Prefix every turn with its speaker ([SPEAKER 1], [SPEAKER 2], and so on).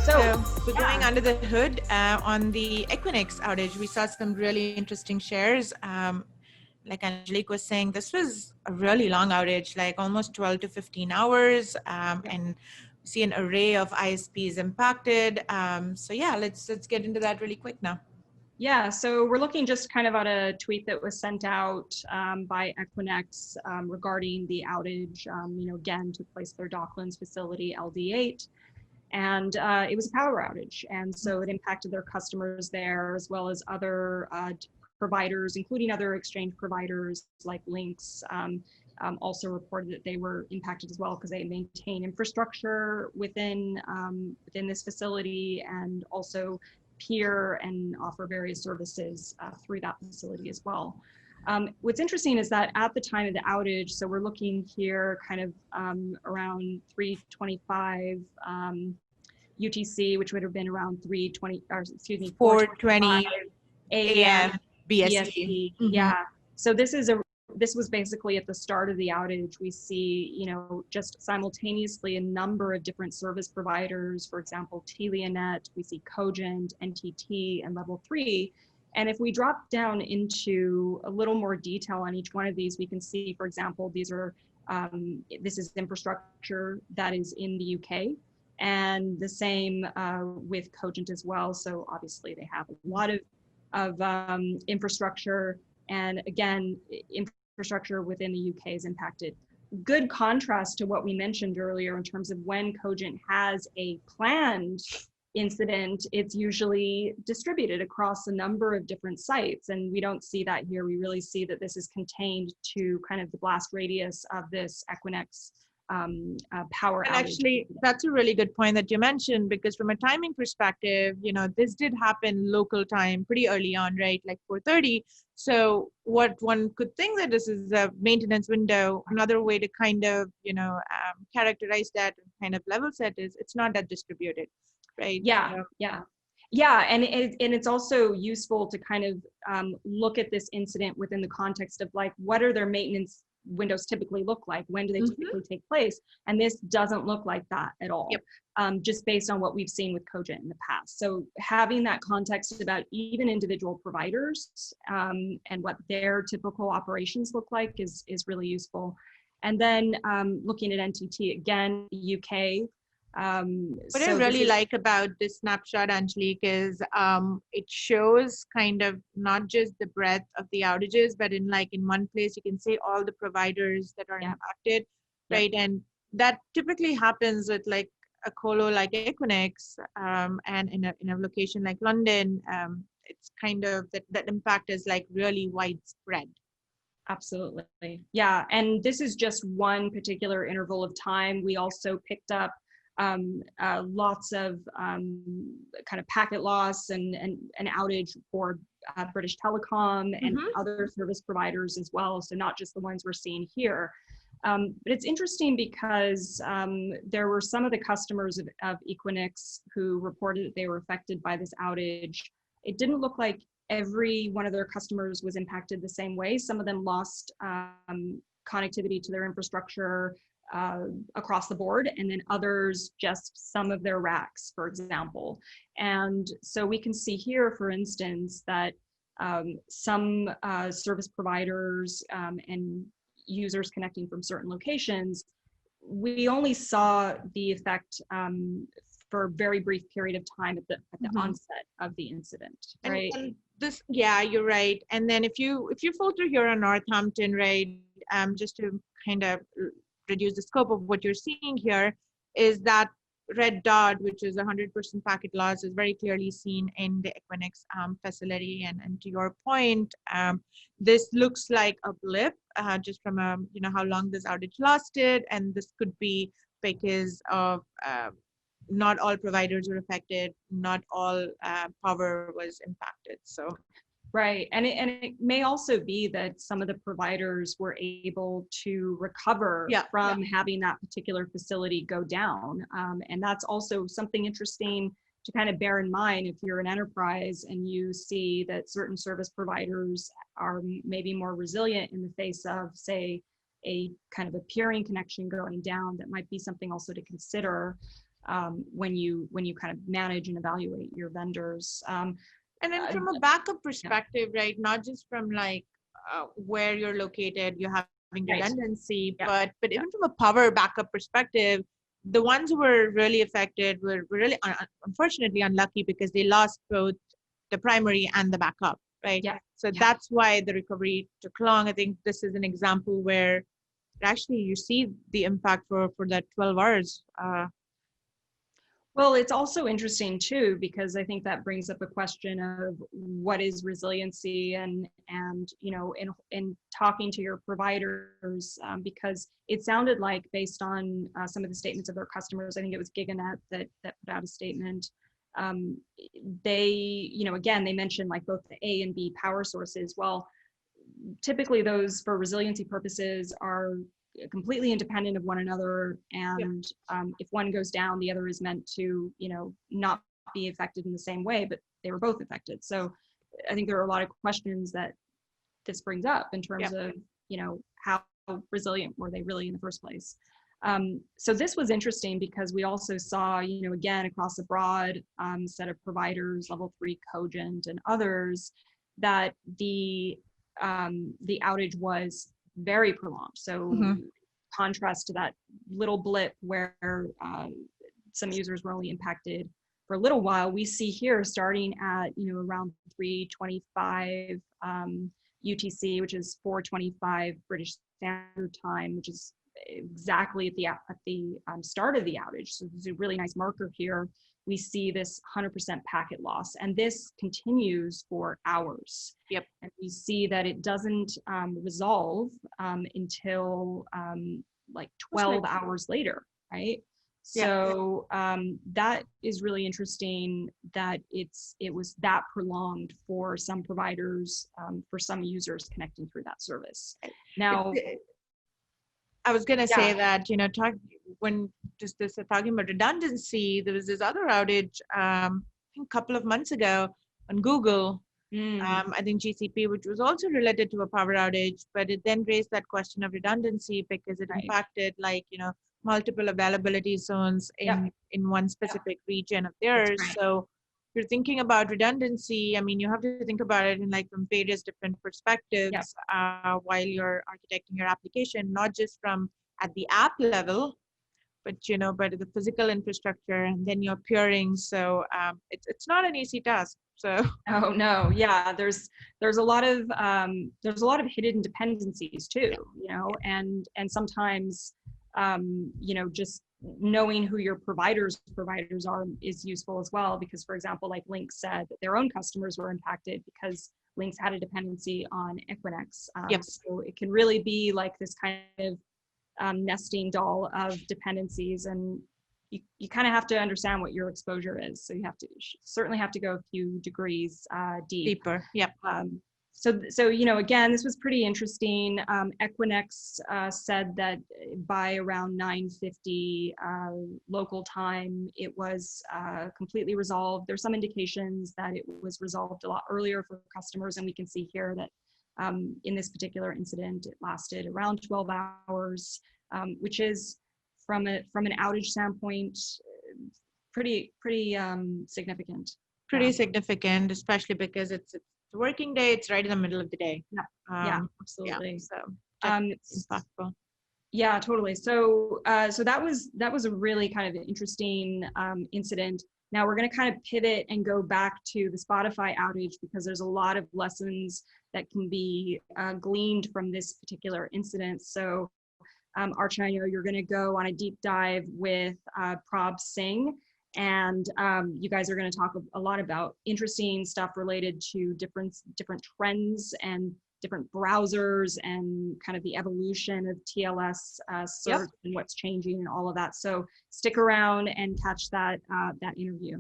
[SPEAKER 1] So we're going under the hood on the Equinix outage. We saw some really interesting shares. Like Angelique was saying, this was a really long outage, like almost 12 to 15 hours. And we see an array of ISPs impacted. So yeah, let's get into that really quick now.
[SPEAKER 2] Yeah, so we're looking just kind of at a tweet that was sent out by Equinix regarding the outage. Again, took place at their Docklands facility, LD8. And it was a power outage. And so it impacted their customers there, as well as other providers, including other exchange providers like Lynx, also reported that they were impacted as well because they maintain infrastructure within this facility and also peer and offer various services through that facility as well. What's interesting is that at the time of the outage, so we're looking here kind of around 3:25 UTC, which would have been around 4:20 a.m. BST. Yeah. So this was basically at the start of the outage. We see, just simultaneously a number of different service providers, for example, TeliaNet, we see Cogent, NTT, and Level 3. And if we drop down into a little more detail on each one of these, we can see, for example, this is infrastructure that is in the UK, and the same with Cogent as well. So obviously they have a lot of infrastructure, and again, infrastructure within the UK is impacted. Good contrast to what we mentioned earlier in terms of when Cogent has a planned incident, it's usually distributed across a number of different sites, and we don't see that here. We really see that this is contained to kind of the blast radius of this Equinix power outage.
[SPEAKER 1] And actually, that's a really good point that you mentioned, because from a timing perspective, this did happen local time pretty early on, right? Like 4:30. So what one could think that this is a maintenance window, another way to kind of, characterize that and kind of level set is it's not that distributed, right?
[SPEAKER 2] Yeah, yeah. And it's also useful to kind of look at this incident within the context of like, what are their maintenance windows typically look like? When do they typically take place? And this doesn't look like that at all, just based on what we've seen with Cogent in the past. So having that context about even individual providers and what their typical operations look like is really useful. And then looking at NTT again, UK.
[SPEAKER 1] What I really like about this snapshot, Angelique, is it shows kind of not just the breadth of the outages, but in one place you can see all the providers that are impacted, right? And that typically happens with like a colo like Equinix, and in a location like London, it's kind of that impact is like really widespread.
[SPEAKER 2] Absolutely, yeah. And this is just one particular interval of time. We also picked up lots of kind of packet loss and an outage for British Telecom and other service providers as well. So not just the ones we're seeing here. But it's interesting because there were some of the customers of Equinix who reported that they were affected by this outage. It didn't look like every one of their customers was impacted the same way. Some of them lost connectivity to their infrastructure across the board, and then others just some of their racks, for example. And so we can see here, for instance, that some service providers and users connecting from certain locations, we only saw the effect for a very brief period of time at the onset of the incident, right?
[SPEAKER 1] And this, yeah, you're right. And then if you filter here on Northampton, right, just to kind of reduce the scope of what you're seeing here, is that red dot, which is 100% packet loss, is very clearly seen in the Equinix facility. And to your point, this looks like a blip just from how long this outage lasted, and this could be because of not all providers were affected, not all power was impacted. So.
[SPEAKER 2] Right, and it may also be that some of the providers were able to recover from having that particular facility go down. And that's also something interesting to kind of bear in mind if you're an enterprise and you see that certain service providers are maybe more resilient in the face of, say, a kind of a peering connection going down. That might be something also to consider. when you kind of manage and evaluate your vendors.
[SPEAKER 1] And then from a backup perspective, right, not just from like where you're located, you're having redundancy, but even from a power backup perspective, the ones who were really affected were really unfortunately unlucky because they lost both the primary and the backup, right? So that's why the recovery took long. I think this is an example where actually you see the impact for that 12 hours.
[SPEAKER 2] Well, it's also interesting too, because I think that brings up a question of what is resiliency, and you know, in talking to your providers, because it sounded like, based on some of the statements of their customers, I think it was GigaNet that put out a statement. They, you know, again, they mentioned like both the A and B power sources. Well, typically those, for resiliency purposes, are completely independent of one another, and if one goes down, the other is meant to, you know, not be affected in the same way, but they were both affected. So I think there are a lot of questions that this brings up in terms of, you know, how resilient were they really in the first place. So this was interesting because we also saw, you know, again, across a broad set of providers, level 3, Cogent and others, that the outage was very prolonged. So contrast to that little blip where some users were only impacted for a little while, we see here starting at, you know, around 3:25 UTC, which is 4:25 British Standard Time, which is exactly at the start of the outage. So there's a really nice marker here. We see this 100% packet loss, and this continues for hours. And we see that it doesn't resolve until like 12 hours later, right? So that is really interesting that it was that prolonged for some providers, for some users connecting through that service. Now,
[SPEAKER 1] I was going to say that, you know, talking about redundancy, there was this other outage, I think a couple of months ago on Google, I think GCP, which was also related to a power outage, but it then raised that question of redundancy because it impacted, like, you know, multiple availability zones in one specific region of theirs. So if you're thinking about redundancy, I mean, you have to think about it in like from various different perspectives while you're architecting your application, not just from at the app level, but, you know, but the physical infrastructure, and then you're peering. So it's not an easy task. So
[SPEAKER 2] oh no, there's a lot of hidden dependencies too, you know, and sometimes you know, just knowing who your providers are is useful as well, because, for example, like Lynx said that their own customers were impacted because Lynx had a dependency on Equinix. So it can really be like this kind of nesting doll of dependencies, and you kind of have to understand what your exposure is. So you certainly have to go a few degrees deeper. So, you know, again, this was pretty interesting. Equinix said that by around 9:50 local time, it was completely resolved. There's some indications that it was resolved a lot earlier for customers, and we can see here that in this particular incident, it lasted around 12 hours, which is, from an outage standpoint, pretty significant.
[SPEAKER 1] Pretty significant, especially because it's a working day. It's right in the middle of the day.
[SPEAKER 2] Absolutely.
[SPEAKER 1] So it's impactful.
[SPEAKER 2] Yeah, totally. So so that was a really kind of interesting incident. Now we're going to kind of pivot and go back to the Spotify outage, because there's a lot of lessons that can be gleaned from this particular incident. So Archana, I know you're going to go on a deep dive with Prab Singh, and you guys are going to talk a lot about interesting stuff related to different trends and different browsers and kind of the evolution of TLS search and what's changing and all of that. So stick around and catch that interview.